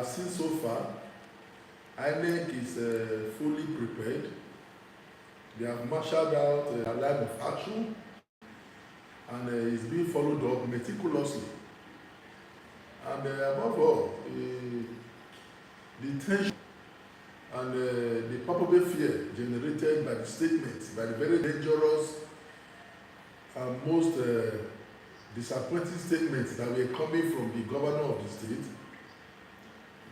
I've seen so far, INEC is fully prepared. They have marshaled out a line of action, and it's being followed up meticulously. And above all, the tension and the palpable fear generated by the statements, by the very dangerous and most disappointing statements that were coming from the governor of the state.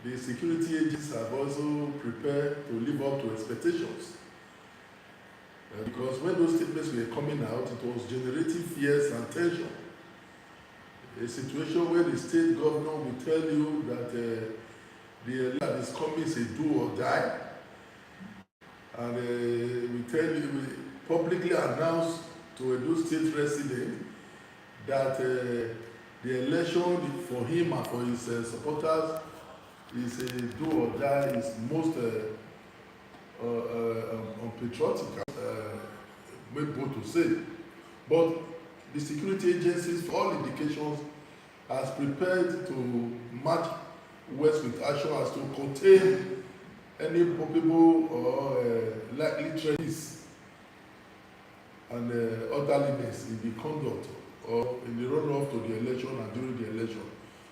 The security agents have also prepared to live up to expectations. Because when those statements were coming out, it was generating fears and tension. A situation where the state governor will tell you that the election that is coming is a do or die, and we tell you, we publicly announce to a Edo State resident that the election for him and for his supporters is a do or die, is most unpatriotic, maybe to say. But the security agencies, for all indications, has prepared to match words with action as to contain any probable or likely threats and orderliness in the conduct or in the run-up to the election and during the election.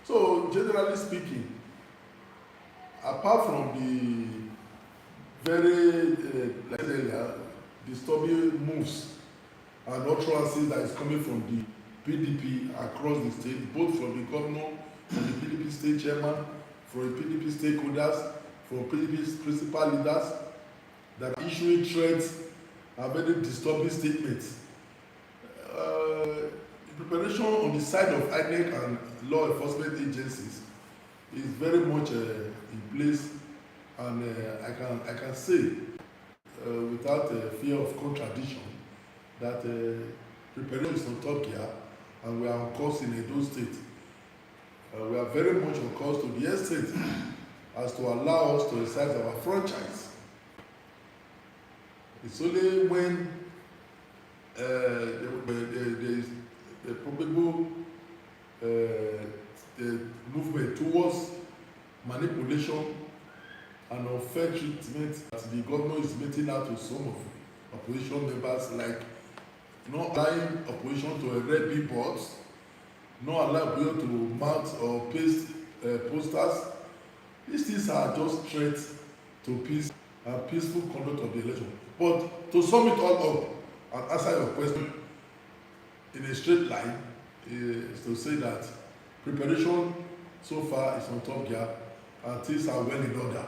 So, generally speaking, apart from the very like earlier, disturbing moves and utterances that is coming from the PDP across the state, both from the governor, from the PDP state chairman, from the PDP stakeholders, from PDP principal leaders, that are issuing threats and very disturbing statements. The preparation on the side of INEC and law enforcement agencies is very much in place, and I can say without fear of contradiction that preparation is on top gear, and we are on course in Edo State. We are very much on course to the extent as to allow us to exercise our franchise. It's only when there is a probable movement towards manipulation and unfair treatment that the governor is meting out to some of opposition members, like not allowing opposition to erect billboards, not allowing opposition to mount or paste posters. These things are just threats to peace and peaceful conduct of the election. But to sum it all up and answer your question in a straight line, is to say that preparation so far is on top gear and things are well in order.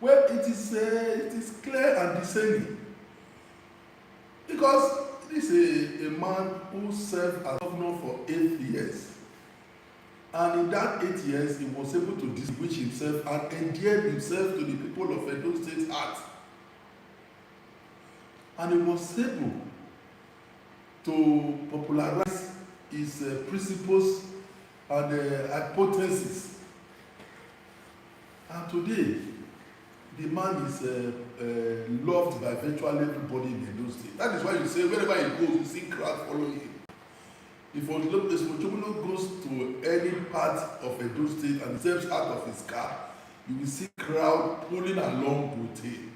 Well, it is clear and discerning, because this is a man who served as governor for 8 years, and in that 8 years he was able to distinguish himself and endear himself to the people of Edo State's heart, and he was able to popularize his principles and hypotheses, and today the man is loved by virtually everybody in Edo State. That is why you say wherever he goes, you see crowd following him. If Ojumono goes to any part of Edo State and steps out of his car, you will see crowd pulling along with him.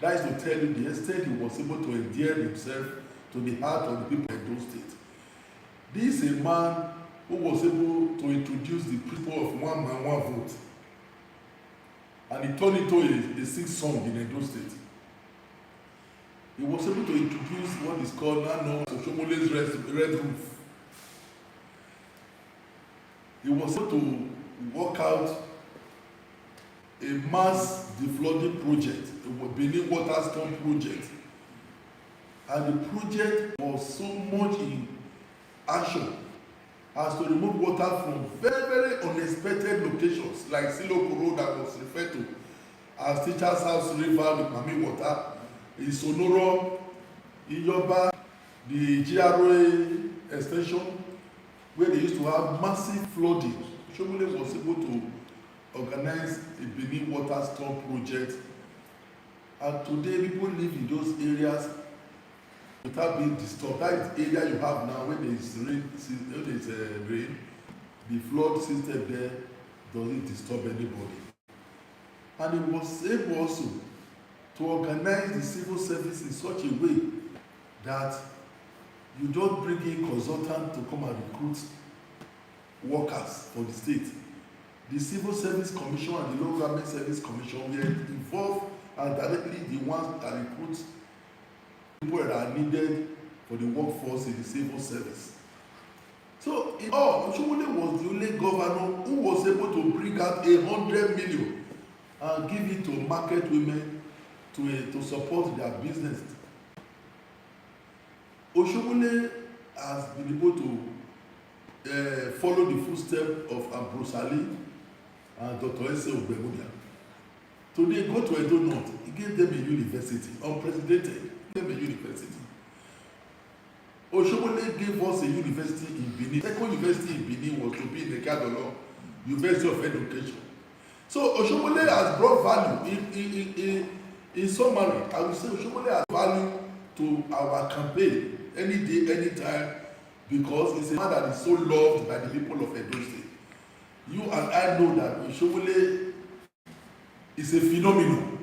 That is to tell you the extent he was able to endear himself to the heart of the people of Edo State. This is a man who was able to introduce the principle of one man, one vote. And he turned into a sing song in Edo State. he was able to introduce what is called now known as Oshomole's red roof. He was able to work out a mass deflooding project, a Benin water storm project. And the project was so much in action as to remove water from very, very unexpected locations like Siloko Road that was referred to as Teachers House River with Mami water, in Sonoro, Iyoba, the GRA extension, where they used to have massive flooding. Shomole was able to organize a Benin water storm project, and today people live in those areas without being disturbed. That is the area you have now when there is rain, the flood system there doesn't disturb anybody. And it was able also to organize the civil service in such a way that you don't bring in consultants to come and recruit workers for the state. The Civil Service Commission and the Local Government Service Commission were involved and directly the ones that recruit people that are needed for the workforce in the civil service. So in all, Oshomole was the only governor who was able to bring out 100 million and give it to market women to support their business. Oshomole has been able to follow the footsteps of Ambrose Ali and Dr. Ese Ogbemudia. Today, go to Edo North, he gave them a university, unprecedented, he gave them a university. Oshomole gave us a university in Benin. The second university in Benin was to be in the Kadolo, University of Education. So Oshomole has brought value. In summary, I will say Oshomole has value to our campaign any day, any time, because it's a man that is so loved by the people of Edo State. You and I know that Oshomole is a phenomenon,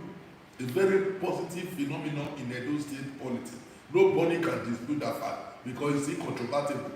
a very positive phenomenon in Edo State politics. Nobody can dispute that fact because it's incontrovertible.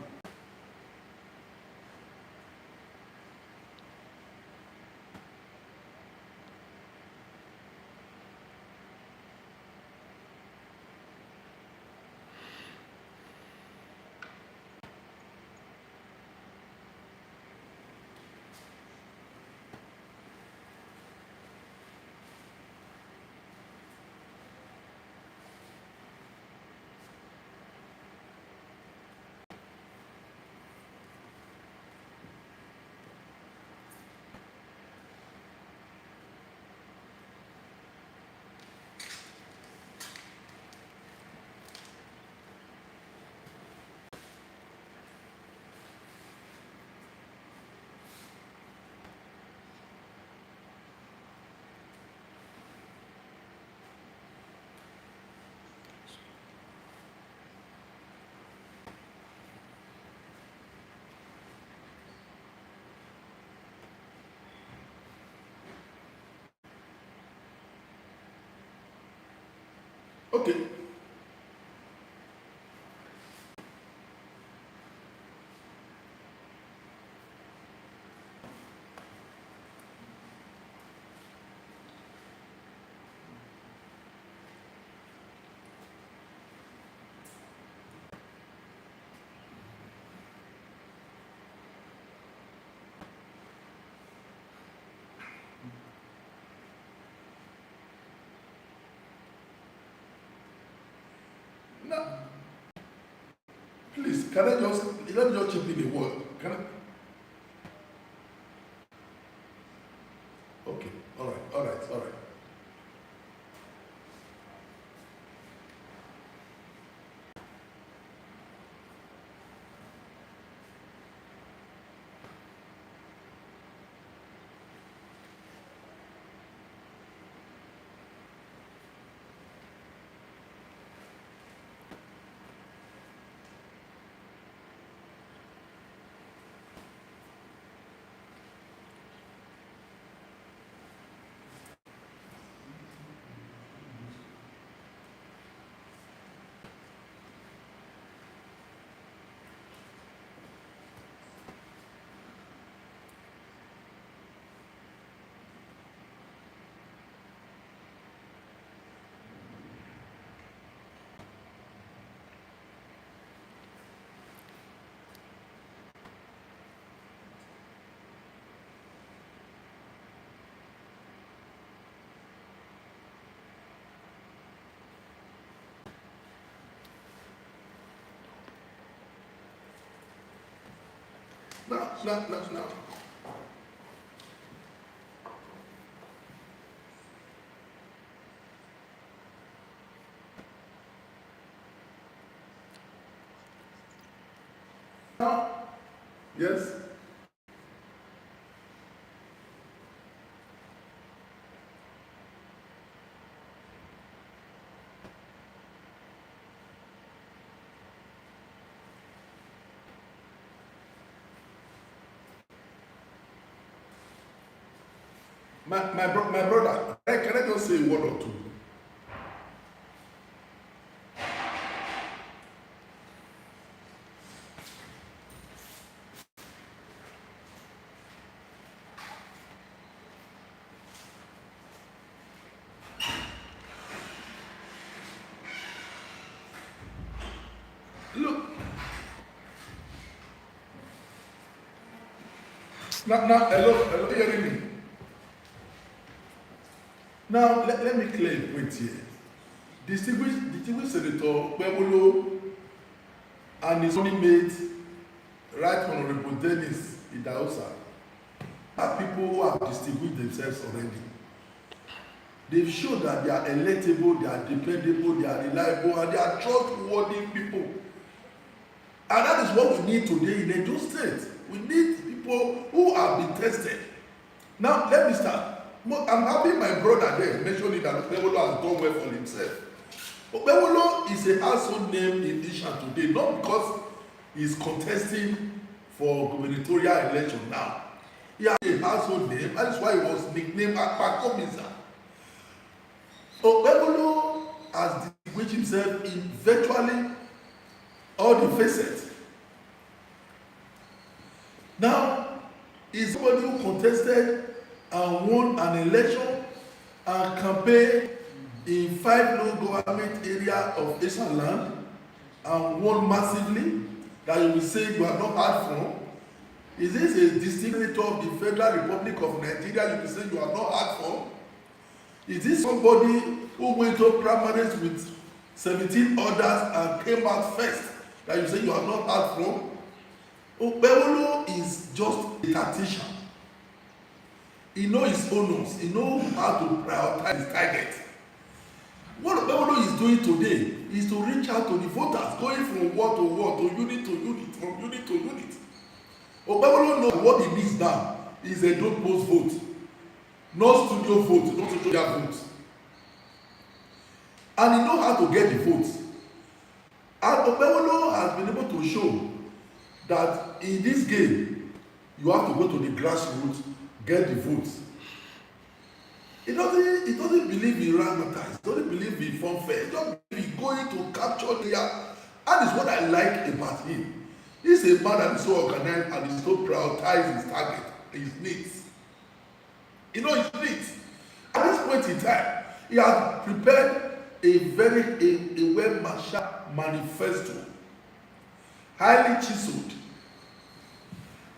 Okay. Now, please, can I just let me just chip in a word? Can I? Okay, all right. Yes. My brother, can I just say a word or two? Look. Now, hello, hearing me? Now, let me clear a point here. Distinguished Senator Pebolo and his only mate, Right Honorable Dennis Idahosa, are people who have distinguished themselves already. They've shown that they are electable, they are dependable, they are reliable, and they are trustworthy people. And that is what we need today in Edo State. We need people who have been tested. Now, let me start. I'm happy my brother there mentioned that Pebolo has done well for himself. But Pebolo is a household name in Isha today, not because he's contesting for gubernatorial election now. He has a household name, that is why he was nicknamed Akpakomisa. So Pebolo has distinguished himself in virtually all the facets. Now, he's somebody who contested and won an election and campaigned in 5 local government areas of Asian land and won massively, that you will say you are not heard from. Is this a distinct of the Federal Republic of Nigeria you will say you are not heard from? Is this somebody who went to primaries with 17 others and came out first that you say you are not heard from? Pebolo is just a tactician. He knows his owners. He knows how to prioritize his target. What Pebolo is doing today is to reach out to the voters, going from ward to ward, to unit, from unit to unit. Pebolo knows what he needs now is a don't post vote, not studio vote, not studio vote. And he knows how to get the votes. And Pebolo has been able to show that in this game, you have to go to the grassroots, get the votes. He doesn't believe in razzmatazz. He doesn't believe in funfair. He doesn't believe in going to capture the year. That is what I like about him. He's a man that is so organized and is so prioritized his target, his needs. You know his needs. At this point in time, he has prepared a well-marshaled manifesto, highly chiseled.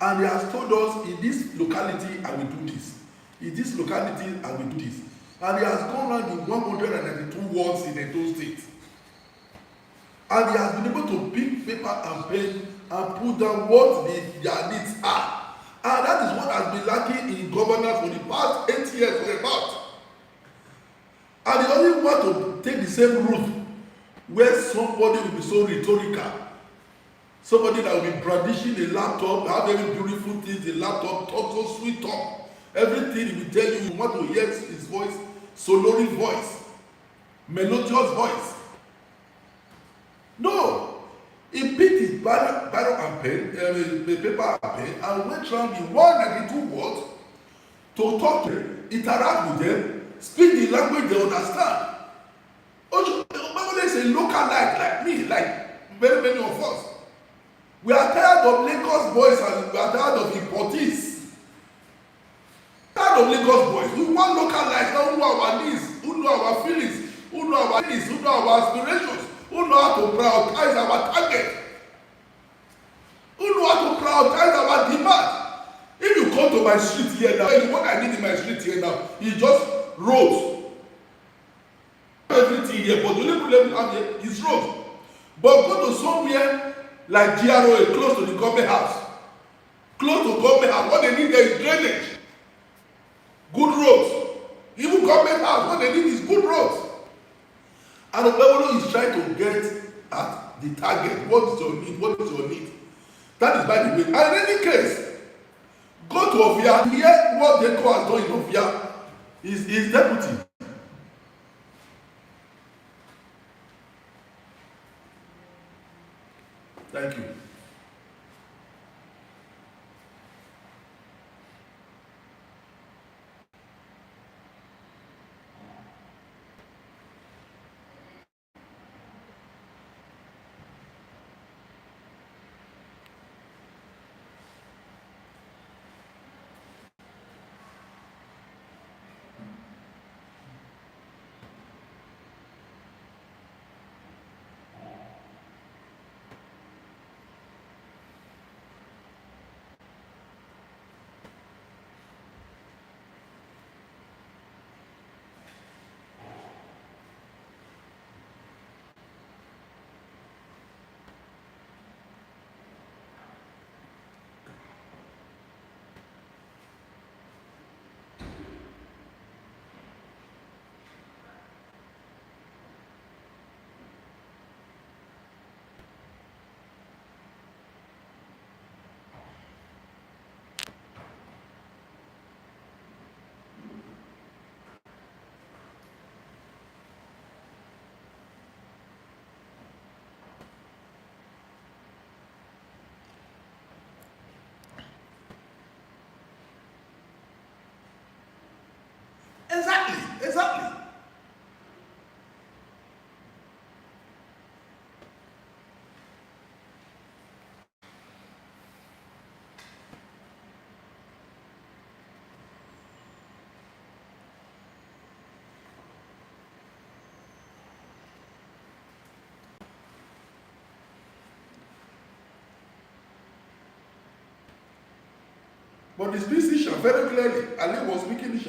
And he has told us, in this locality I will do this, in this locality I will do this. And he has gone around the 192 wards in Edo State. And he has been able to pick paper and pen and put down what their needs are. And that is what has been lacking in governance for the past 8 years or about. And he doesn't want to take the same route where somebody will be so rhetorical. Somebody that will be brandishing a laptop, have very beautiful things, a laptop, talk so sweet talk. Everything he will tell you, you want to hear his voice, sonorous voice, melodious voice. No. He picked his barrel and pen, paper and pen, and went around in 192 words to talk to them, interact with them, speak the language they understand. Obama is a localite like me, like very many of us. We are tired of Lagos boys and we are tired of importees. Tired of Lagos boys. We want localites who know our needs, who know our feelings, who know our needs, who know our aspirations, who know how to prioritize our target, who know how to prioritize our demand. If you come to my street here now, what I need in my street here now is just roads. Everything here, but the only problem we have here is roads. But go to somewhere like GROA, close to the government house. close to government house. What they need there is drainage, good roads. Even government house, what they need is good roads. And Obewolo is trying to get at the target. What is your need? What is your need? That is by the way. And in any case, go to Ovia, hear what Egor has done in Ovia. His deputy. Thank you. Exactly. But the speech very clearly, Ali was making it.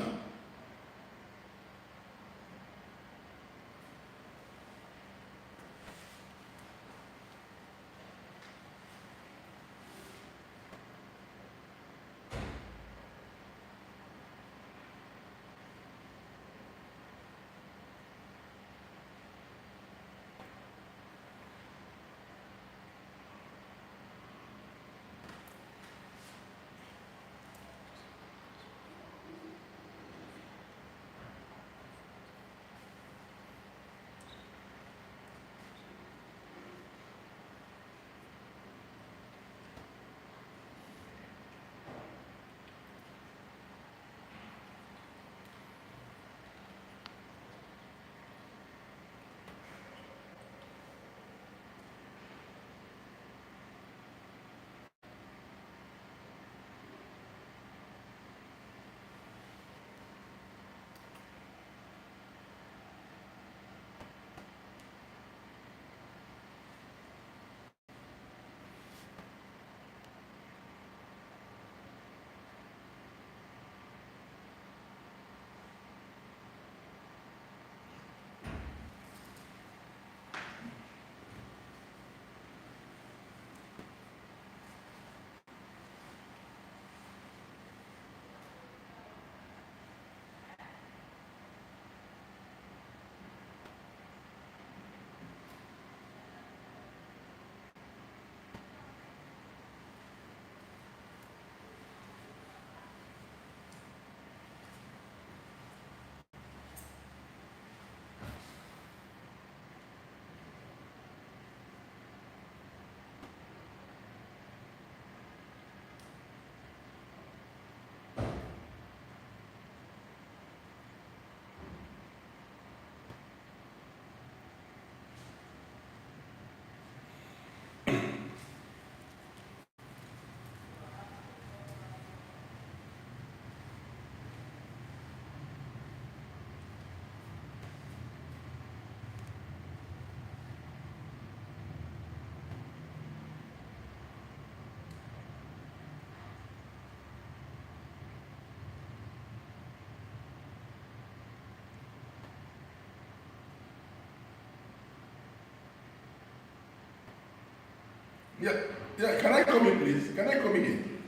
Yeah, can I come in, please? Can I come in?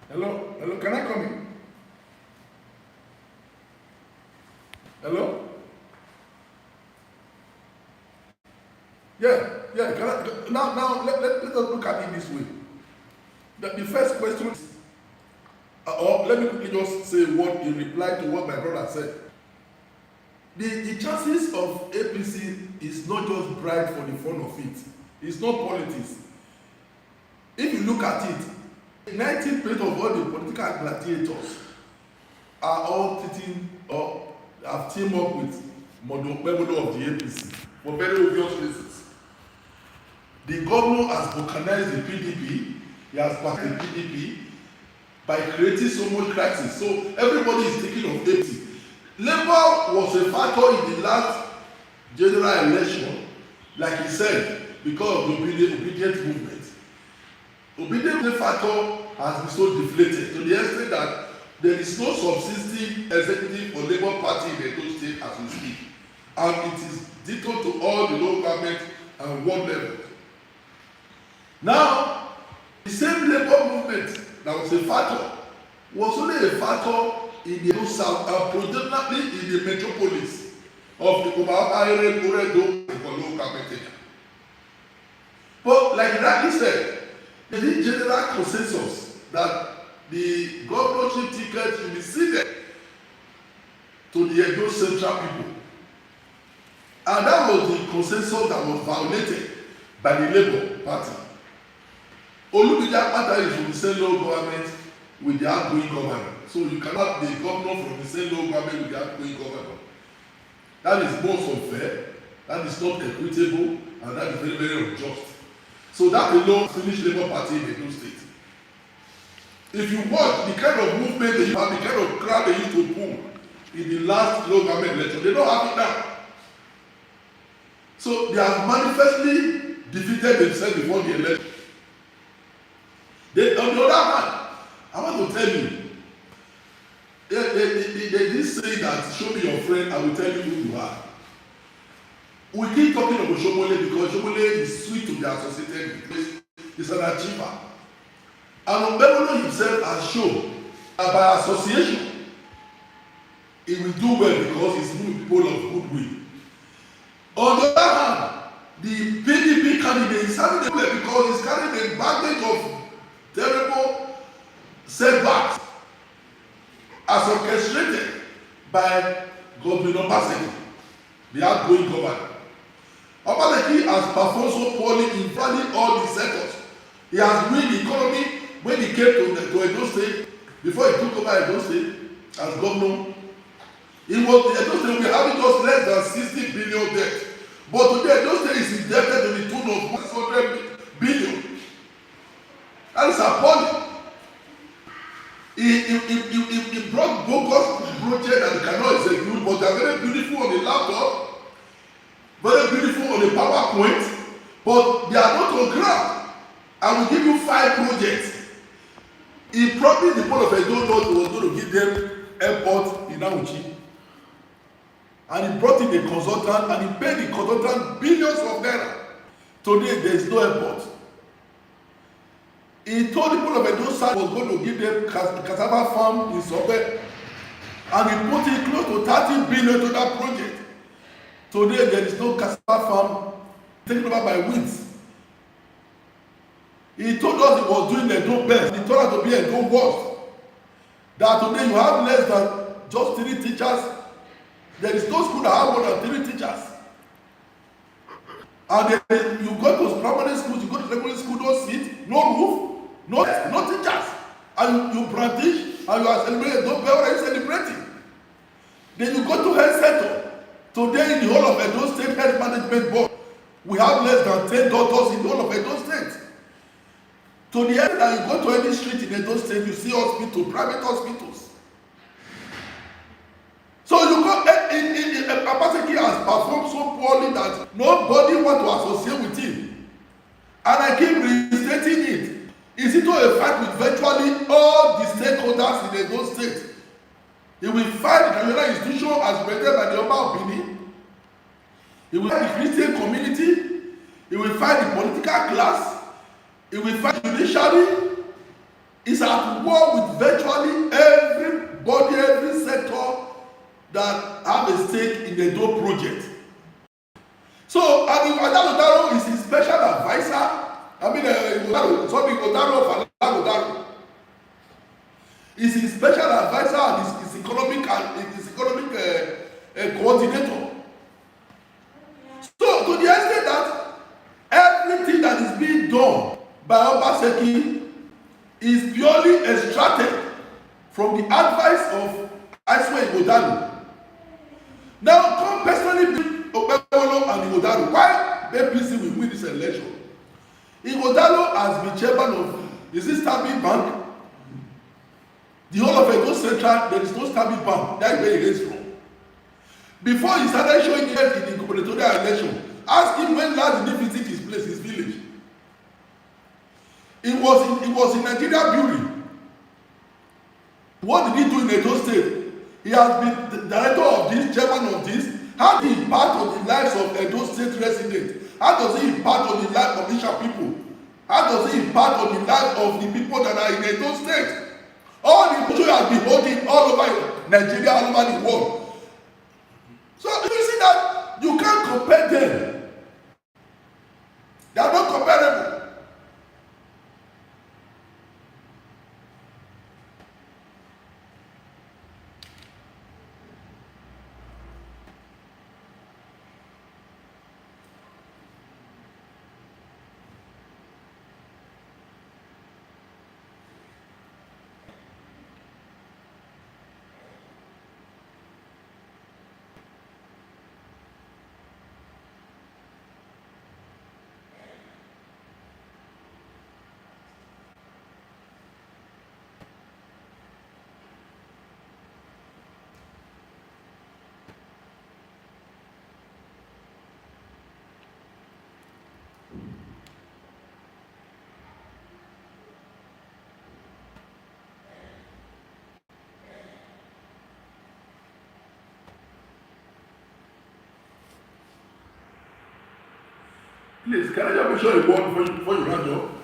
Hello? Hello? Can I come in? Hello? Yeah, yeah. Now let us look at it this way. The first question is, or let me quickly just say what in reply to what my brother said. The chances of APC is not just bright for the fun of it. It's not politics. If you look at it, 90% of all the political gladiators are all sitting or have teamed up with Modo of the APC for very obvious reasons. The governor has vulcanized the PDP, he has backed the PDP by creating so much crisis. So everybody is thinking of APC. Labour was a factor in the last general election, like he said, because of the obedient movement. Obedient factor has been so deflated to the extent that there is no subsisting executive or Labour Party in Edo State as we speak, and it is ditto to all the local government and world level. Now, the same Labour movement that was a factor was only a factor in the South and predominantly in the metropolis of the Oredo and local government. But like rightly said, there is general consensus that the governorship ticket should be ceded to the Egor Central people. And that was the consensus that was violated by the Labour Party. Olubide Akpata is from the same local government with the outgoing governor. So you cannot be governor from the same local government with the outgoing governor. That is most unfair, that is not equitable, and that is very, very unjust. So that alone finished Labour Party in Edo State. If you watch the kind of movement they have, the kind of crowd they used to pull in the last local government election, they don't have it now. So they have manifestly defeated themselves before the election. On the other hand, I want to tell you, they did say that show me your friend, I will tell you who you are. We keep talking about Shomole because Shomole is sweet to be associated with. It's an achiever. And Ombebolo himself has shown that by association, he will do well because he's people of goodwill. On the other hand, the PDP candidate is having a problem because he's carrying a baggage of terrible setbacks as orchestrated by Govt Obaseki, the outgoing governor. Obaseki has performed so poorly in valid all the sectors. He has ruined the economy when he came to Edo State, before he took over Edo State as governor. Edo State will have just less than 60 billion debt. But today Edo State is indebted to the tune of 100 billion. That is appalling. He brought bogus projects that you cannot execute, but they are very beautiful on the laptop, very beautiful on the PowerPoint, but they are not on ground. I will give you 5 projects. He probably the people of Edo was going to give them airport in Auchi. And he brought in a consultant and he paid the consultant billions of naira. Today there is no airport. He told the people of Edo South was going to give them cassava farm in Sobe, and he put in close to 30 billion to that project. Today there is no cassava farm taken over by winds. He told us he was doing Edo best. He told us to be Edo worst. That today you have less than just 3 teachers. There is no school that have more than 3 teachers. And then you go to primary schools, you go to secondary school, no seat, no roof. No teachers, and you brandish and you are celebrating. Don't pay what are you celebrating? Then you go to health center. Today in the whole of Edo State Health Management Board, we have less than 10 doctors in the whole of Edo State. To the end that you go to any street in Edo State, you see hospitals, private hospitals. So you go Obaseki has performed so poorly that nobody wants to associate with him. And I keep restating it. Is it not a fight with virtually all the stakeholders in Edo State? He will fight the traditional institution as presented by the Oba of Benin. He will fight the Christian community. He will fight the political class. He will fight the judiciary. is at war with virtually everybody, every sector that have a stake in the Edo project. So Odaro is his special advisor. Odaro of Odaro is his special advisor and his economic coordinator. So to the extent that everything that is being done by Obaseki is purely extracted from the advice of Aiswe Ighodalo. Now come personally bring Okpebholo and Ighodalo. Why APC will win this election? Ighodalo has been chairman of, is it Stanbic Bank? The whole of Edo Central, there is no Stanbic Bank. That is where he is from. Before he started showing interest in the gubernatorial election, ask him when last did he visit his place, his village. He was in Nigeria Bureau. What did he do in Edo State? He has been the director of this, chairman of this. How does he impact on the lives of Edo State residents? How does he impact on the life of Isha people? How does he impact on the life of the people that are in Edo State? All the people has been holding all over Nigeria, all over the world. So you see that you can't compare them. They are not comparable. Please, can I just make sure you want before you round up?